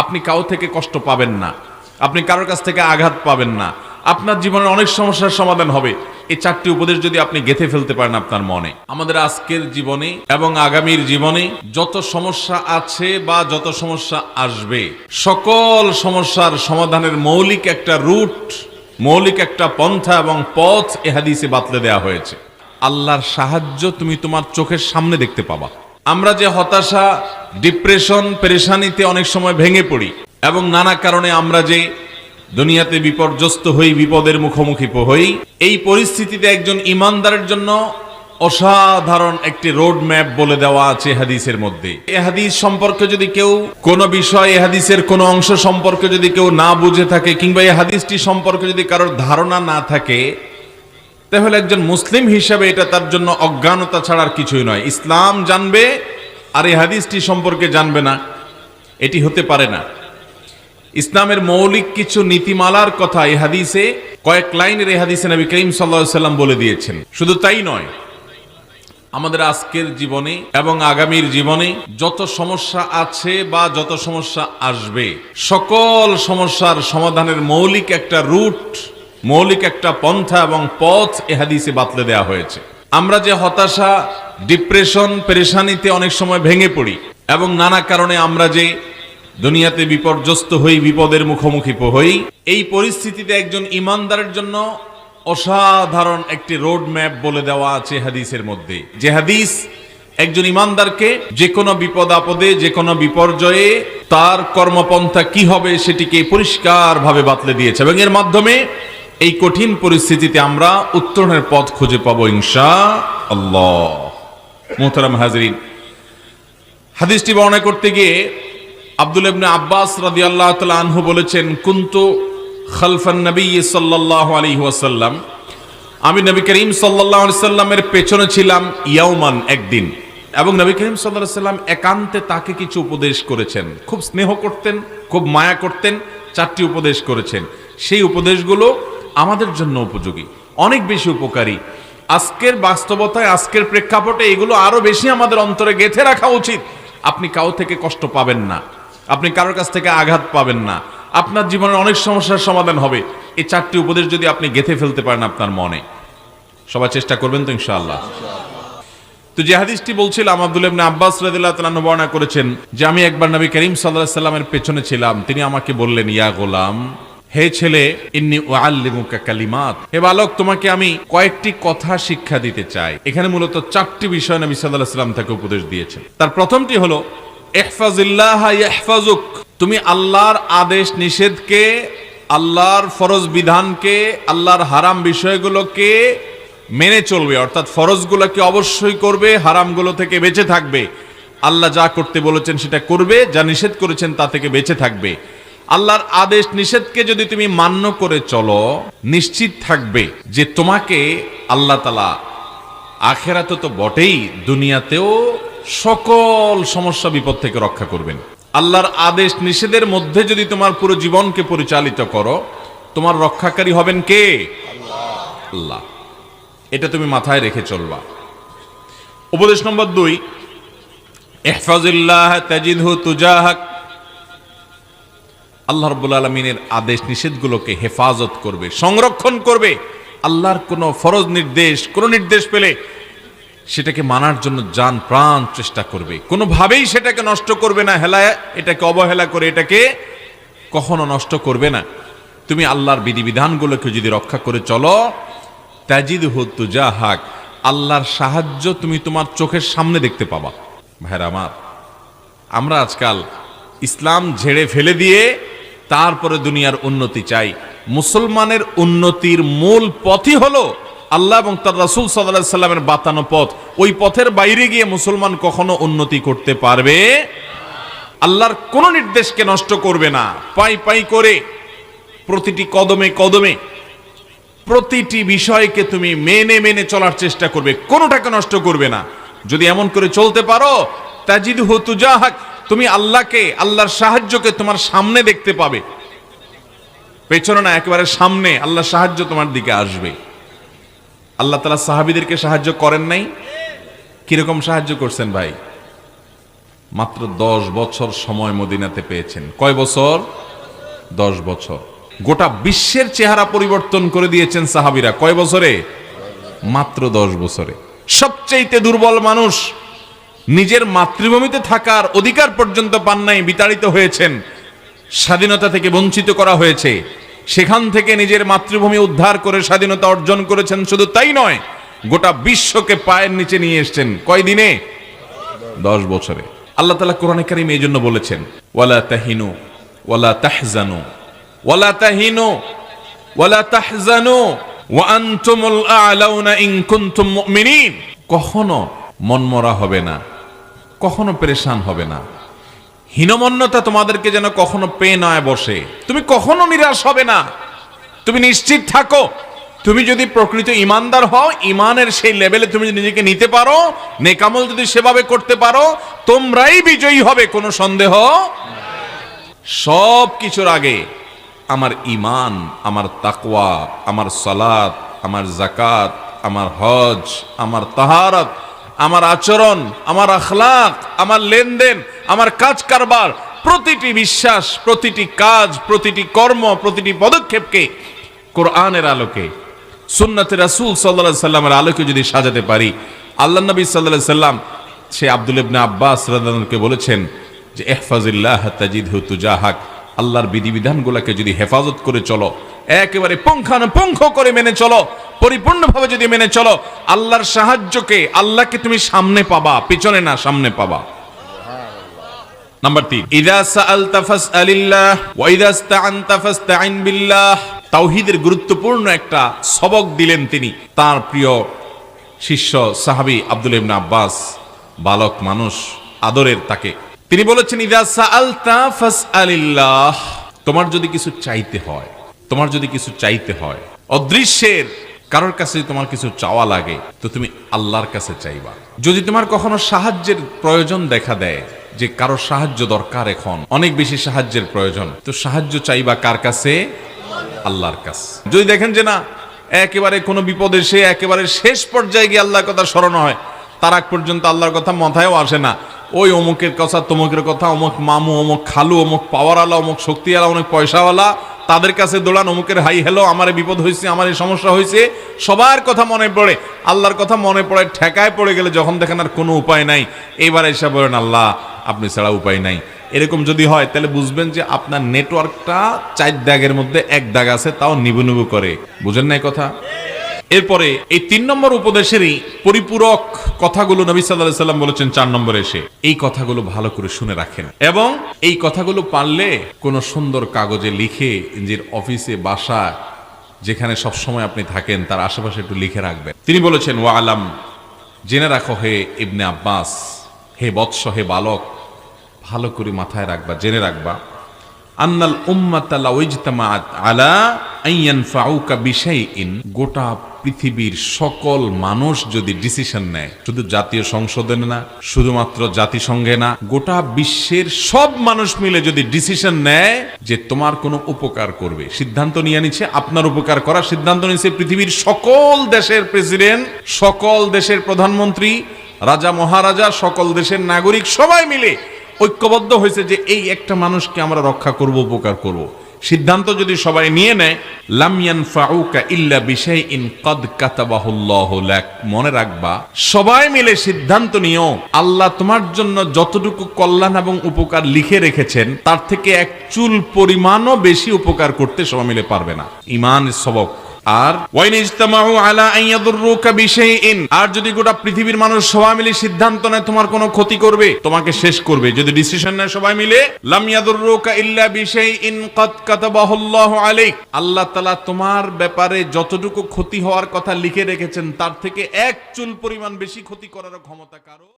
আপনি কারো থেকে কষ্ট পাবেন না, আপনি কারোর কাছ থেকে আঘাত পাবেন না, আপনার জীবনের অনেক সমস্যার সমাধান হবে। এই চারটি উপদেশ যদি আপনি গেঁথে ফেলতে পারেন আপনার মনে, আমাদের আজকের জীবনে এবং আগামীর জীবনে যত সমস্যা আছে বা যত সমস্যা আসবে, সকল সমস্যার সমাধানের মৌলিক একটা রুট, মৌলিক একটা পন্থা এবং পথ এ হাদিসে বাতলে দেওয়া হয়েছে। আল্লাহর সাহায্য তুমি তোমার চোখের সামনে দেখতে পাবা। আমরা যে হতাশা, ডিপ্রেশন, পেরেশানিতে অনেক সময় ভেঙে পড়ি এবং নানা কারণে আমরা যে দুনিয়াতে বিপর্যস্ত হই, বিপদের মুখোমুখি হই, এই পরিস্থিতিতে একজন ইমানদারের জন্য অসাধারণ একটি রোড ম্যাপ বলে দেওয়া আছে হাদিসের মধ্যে। এই হাদিস সম্পর্কে যদি কেউ কোনো বিষয়, এই হাদিসের কোনো অংশ সম্পর্কে যদি কেউ না বুঝে থাকে, কিংবা এই হাদিসটি সম্পর্কে যদি কারোর ধারণা না থাকে, তাহলে একজন মুসলিম হিসাবে এটা তার জন্য অজ্ঞানতা ছাড়ার কিছুই নয়। ইসলাম জানবে আর এই হাদিসটি সম্পর্কে জানবে না, এটি হতে পারে না। ইসলামের মৌলিক কিছু নীতিমালার কথা এই হাদিসে, কয়েক লাইনের এই হাদিসে নবী করিম সাল্লাল্লাহু আলাইহি ওয়াসাল্লাম বলে দিয়েছেন। শুধু তাই নয়, আমাদের আজকের জীবনে এবং আগামীর জীবনে যত সমস্যা আছে বা যত সমস্যা আসবে, সকল সমস্যার সমাধানের মৌলিক একটা রুট, মৌলিক একটা পন্থা এবং পথ এ হাদিসে বাতলে দেওয়া হয়েছে। আমরা যে হতাশা, ডিপ্রেশন, পেরেশানিতে অনেক সময় ভেঙে পড়ি এবং নানা কারণে আমরা যে দুনিয়াতে বিপর্যস্ত হই, বিপদের মুখোমুখি হই, এই পরিস্থিতিতে একজন ইমানদারের জন্য অসাধারণ একটি রোড ম্যাপ বলে দেওয়া আছে হাদিসের মধ্যে। যে হাদিস একজন ইমানদারকে যে কোনো বিপদ আপদে, যে কোনো বিপর্যয়ে তার কর্মপন্থা কি হবে সেটিকে পরিষ্কারভাবে বাতলে দিয়েছে, এবং এর মাধ্যমে এই কঠিন পরিস্থিতিতে আমরা উত্তরণের পথ খুঁজে পাবো ইনশাআল্লাহ। মুহতারাম হাজরিন, হাদিসটি বর্ণনা করতে গিয়ে আব্দুল্লাহ ইবনে আব্বাস রাদিয়াল্লাহু তাআলা আনহু বলেছেন, কুনতু খালফান নবী সাল্লাল্লাহু আলাইহি ওয়াসাল্লাম, আমি নবী করিম সাল্লাল্লাহু আলাইহি ওয়াসাল্লামের পেছনে ছিলাম ইয়াউমান, একদিন। এবং নবী করিম সাল্লাল্লাহু আলাইহি ওয়াসাল্লাম একান্তে তাকে কিছু উপদেশ করেছেন, খুব স্নেহ করতেন, খুব মায়া করতেন, চারটি উপদেশ করেছেন। সেই উপদেশগুলো আমাদের জন্য উপযোগী, অনেক বেশি উপকারী। আজকের বাস্তবতায়, আজকের প্রেক্ষাপটে এগুলো আরো বেশি আমাদের অন্তরে গেঁথে রাখা উচিত। আপনি কারো থেকে কষ্ট পাবেন না, আপনি কারোর কাছ থেকে আঘাত পাবেন না, আপনার জীবনের অনেক সমস্যার সমাধান হবে। এই চারটি উপদেশ যদি আপনি গেঁথে ফেলতে পারেন আপনার মনে, সবাই চেষ্টা করবেন তো ইনশাআল্লাহ। তো যে হাদিসটি বলছিলাম, আব্দুল্লাহ ইবনে আব্বাস রাদিয়াল্লাহু তাআলা আনহু বর্ণনা করেছেন যে আমি একবার নবী করিম সাল্লাল্লাহু আলাইহি ওয়াসাল্লামের পেছনে ছিলাম। তিনি আমাকে বললেন, ইয়া গোলাম, হে ছেলে, ইন্নী উআল্লিমুকা কালিমাত, হে বালক, তোমাকে আমি কয়েকটি কথা শিক্ষা দিতে চাই। এখানে মূলত চারটি বিষয় নবী সাল্লাল্লাহু আলাইহি ওয়াসাল্লাম তাকে উপদেশ দিয়েছেন। তার প্রথমটি হলো ইহফাজিল্লাহ ইয়াহফাজুক, তুমি আল্লাহর আদেশ নিষেধকে, আল্লাহর ফরজ বিধানকে, আল্লাহর হারাম বিষয়গুলোকে মেনে চলবে, অর্থাৎ ফরজগুলোকে অবশ্যই করবে, হারামগুলো থেকে বেঁচে থাকবে। আল্লাহ যা করতে বলেছেন সেটা করবে, যা নিষেধ করেছেন তা থেকে বেঁচে থাকবে। আল্লাহর আদেশ নিষেধকে যদি তুমি মান্য করে চলো, নিশ্চিত থাকবে যে তোমাকে আল্লাহ তাআলা আখিরাতে তো বটেই, দুনিয়াতেও সকল সমস্যা বিপদ থেকে রক্ষা করবেন। আল্লাহর আদেশ নিষেধের মধ্যে যদি তোমার পুরো জীবনকে পরিচালিত করো, তোমার রক্ষাকারী হবেন কে? আল্লাহ। এটা তুমি মাথায় রেখে চলবা। উপদেশ নম্বর 2, ইহফাজিল্লাহ তাজিদহু তুজাহাক, আল্লাহ রাব্বুল আলামিনের আদেশ নিষেধগুলোকে হেফাজত করবে, সংরক্ষণ করবে। আল্লাহর কোনো ফরজ নির্দেশ, কোনো নির্দেশ পেলে সেটাকে মানার জন্য জান প্রাণ চেষ্টা করবে, কোনোভাবেই সেটাকে নষ্ট করবে না, এটাকে অবহেলা করে এটাকে কখনো নষ্ট করবে না। তুমি আল্লাহর বিধিবিধানগুলোকে যদি রক্ষা করে চলো, তাজিদহু তুজাহাক, আল্লাহর সাহায্য তুমি তোমার চোখের সামনে দেখতে পাবা। ভাইরা আমার, আমরা আজকাল ইসলাম ঝেড়ে ফেলে দিয়ে তারপরে দুনিয়ার উন্নতি চাই। মুসলমানের উন্নতির মূল পথই হলো আল্লাহ এবং তার রাসূল সাল্লাল্লাহু আলাইহি সাল্লামের বাতানো পথ। ওই পথের বাইরে গিয়ে মুসলমান কখনো উন্নতি করতে পারবে? আল্লাহর কোন নির্দেশকে নষ্ট করবে না। পাই পাই করে প্রতিটি কদমে কদমে প্রতিটি বিষয়কে তুমি মেনে মেনে চলার চেষ্টা করবে, কোনোটাকে নষ্ট করবে না। যদি এমন করে চলতে পারো, তাজিদহু তুজাহাক, তুমি আল্লাহকে, আল্লাহর সাহায্যকে তোমার সামনে দেখতে পাবে, পেছনে না, একেবারে সামনে আল্লাহর সাহায্য তোমার দিকে আসবে। আল্লাহ তাআলা সাহাবীদেরকে সাহায্য করেন নাই? কিরকম সাহায্য করছেন ভাই? মাত্র 10 বছর সময় মদিনাতে পেয়েছেন। কয় বছর? 10 বছর। গোটা বিশ্বের চেহারা পরিবর্তন করে দিয়েছেন সাহাবীরা। কয় বছরে? মাত্র 10 বছরে। সবচেয়ে দুর্বল মানুষ, নিজের মাতৃভূমিতে থাকার অধিকার পর্যন্ত পান নাই, বিতাড়িত হয়েছেন, স্বাধীনতা থেকে বঞ্চিত করা হয়েছে, সেখান থেকে নিজের মাতৃভূমি উদ্ধার করে স্বাধীনতা অর্জন করেছেন। শুধু তাই নয়, গোটা বিশ্বকে পায়ের নিচে নিয়ে এসেছেন। কয় দিনে? 10 বছরে। আল্লাহ তাআলা কোরআনে কারীমে এই জন্য বলেছেন, ওয়ালা তাহিনু ওয়ালা তাহজানু ওয়ালা তাহিনু ওয়ালা তাহজানু ওয়া আনতুমুল আ'লাউনা ইন কুনতুম মুমিনিন। কখনো মনমরা হবে না, কখনো পেরেশান হবে না, হীনমন্যতা তোমাদেরকে যেন কখনো পেয়ে নয় বসে। তুমি কখনো নিরাশ হবে না, তুমি নিশ্চিত থাকো, তুমি যদি প্রকৃত ইমানদার হও, ইমানের সেই লেভেলে তুমি যদি নিজেকে নিতে পারো, নেকামল যদি সেভাবে করতে পারো, তোমরাই বিজয়ী হবে, কোনো সন্দেহ। সব কিছুর আগে আমার ইমান, আমার তাকওয়া, আমার সালাত, আমার যাকাত, আমার হজ, আমার তাহারাত, আমার আচরণ, আমার আখলাক, আমার লেনদেন, আমার কাজ কারবার, প্রতিটি বিশ্বাস, প্রতিটি কাজ, প্রতিটি কর্ম, প্রতিটি পদক্ষেপকে কোরআনের আলোকে, সুন্নাতে রাসূল সাল্লাল্লাহু আলাইহি সাল্লামের আলোকে যদি সাজাতে পারি, আল্লাহ নবী সাল্লাল্লাহু আলাইহি সাল্লাম সে আব্দুল ইবনে আব্বাস রাদিয়াল্লাহু আনহুকে বলেছেন যে ইহফাজিল্লাহ তাজিদহু তুজাহাক, আল্লাহর বিধিবিধানগুলোকে যদি হেফাজত করে চলো, একেবারে পুঙ্খানুপুঙ্খ করে মেনে চলো, পরিপূর্ণভাবে যদি মেনে চলো, আল্লাহর সাহায্যকে, আল্লাহকে তুমি সামনে পাবা, পিছনে না, সামনে পাবা। নাম্বার 3, ইযা সাআলতা ফাসআলিল্লাহ ওয়া ইযা ইসতাআনতা ফাসতাইন বিল্লাহ। তাওহীদের গুরুত্বপূর্ণ একটা সবক দিলেন তিনি তার প্রিয় শিষ্য সাহাবী আব্দুল ইবনে আব্বাস, বালক মানুষ, আদরের তাকে। তিনি বলেছেন, ইযা সাআলতা ফাসআলিল্লাহ। তোমার যদি কিছু চাইতে হয়, তোমার যদি কিছু চাইতে হয়, অদৃশ্যের কারোর কাছে তোমার কিছু চাওয়া লাগে, তো তুমি আল্লাহর কাছে চাইবা। যদি তোমার কখনো সাহায্যের প্রয়োজন দেখা দেয়, যে কারো সাহায্য দরকার, এখন অনেক বেশি সাহায্যের প্রয়োজন, তো সাহায্য চাইবা কার কাছে? আল্লাহর কাছে। যদি দেখেন যে না, একেবারে কোনো বিপদ এসে একেবারে শেষ পর্যায়ে গিয়ে আল্লাহর কথা স্মরণ হয়, তার আগ পর্যন্ত আল্লাহর কথা মাথায়ও আসে না, ওই অমুকের কথা, তমুকের কথা, অমুক মামু, অমুক খালু, অমুক পাওয়ারওয়ালা, অমুক শক্তিওয়ালা, অনেক পয়সাওয়ালা, তাদের কাছে দৌড়ান, অমুকের হাই হ্যালো, আমার বিপদ হয়েছে, আমার এই সমস্যা হয়েছে, সবার কথা মনে পড়ে, আল্লাহর কথা মনে পড়ে, ঠেকায় পড়ে গেলে যখন দেখেন আর কোনো উপায় নাই, এইবার এসে বলেন আল্লাহ আপনি ছাড়া উপায় নাই। এরকম যদি হয় তাহলে বুঝবেন যে আপনার নেটওয়ার্কটা 4 দাগের মধ্যে 1 দাগ আছে, তাও নিবু নিবু করে। বুঝেন না এই কথা? এরপরে এই 3 নম্বর উপদেশেরই পরিপূরক কথাগুলো নবী সাল্লাল্লাহু আলাইহি সাল্লাম বলেছেন 4 নম্বরে এসে, এই কথাগুলো ভালো করে শুনে রাখেন, এবং এই কথাগুলো পারলে কোন সুন্দর কাগজে লিখে নিজের অফিসে, বাসা, যেখানে সব সময় আপনি থাকেন তার আশেপাশে একটু লিখে রাখবেন। তিনি বলেছেন, ওয়া আলাম, জেনে রাখো হে ইবনে আব্বাস, হে বৎস, হে বালক, ভালো করে মাথায় রাখবা, জেনে রাখবা, আন্নাল উম্মাতা লাউ ইজতামাআত আলা আন ইয়ানফাউকা বিশাইইন, গোটা পৃথিবীর সকল মানুষ যদি ডিসিশন নেয়, শুধু জাতীয় সংসদে না, শুধুমাত্র জাতিসংঘে না, গোটা বিশ্বের সব মানুষ মিলে যদি ডিসিশন নেয় যে তোমার কোনো উপকার করবে, সিদ্ধান্ত নিয়ে নিচ্ছে আপনার উপকার করার সিদ্ধান্ত নিচ্ছে পৃথিবীর সকল দেশের প্রেসিডেন্ট, সকল দেশের প্রধানমন্ত্রী, রাজা মহারাজা, সকল দেশের নাগরিক সবাই মিলে ঐক্যবদ্ধ হয়েছে যে এই একটা মানুষকে আমরা রক্ষা করব, উপকার করব, সিদ্ধান্ত যদি সবাই নিয়ে নেয়, লাম ইয়ানফাউকা ইল্লা বিশাইইন ক্বাদ কাতাবাহুল্লাহু লাক, মনে রাখবা সবাই মিলে সিদ্ধান্ত নিও, আল্লাহ তোমার জন্য যতটুকু কল্যাণ এবং উপকার লিখে রেখেছেন তার থেকে এক চুল পরিমাণও বেশি উপকার করতে সবাই মিলে পারবে না। ঈমানের সবক। আর ওয়াইন ইজতামাউ আলা আন ইয়াদুররুকা বিশাইইন, আর যদি গোটা পৃথিবীর মানুষ সবাই মিলে সিদ্ধান্ত নেয় তোমার কোনো ক্ষতি করবে, তোমাকে শেষ করবে, যদি ডিসিশন নেয় সবাই মিলে, লাম ইয়াদুররুকা ইল্লা বিশাইইন ক্বাদ কাতাবাহুল্লাহু আলাইক, আল্লাহ তাআলা তোমার ব্যাপারে যতটুকু ক্ষতি হওয়ার কথা লিখে রেখেছেন তার থেকে এক চুল পরিমাণ বেশি ক্ষতি করার ক্ষমতা কারো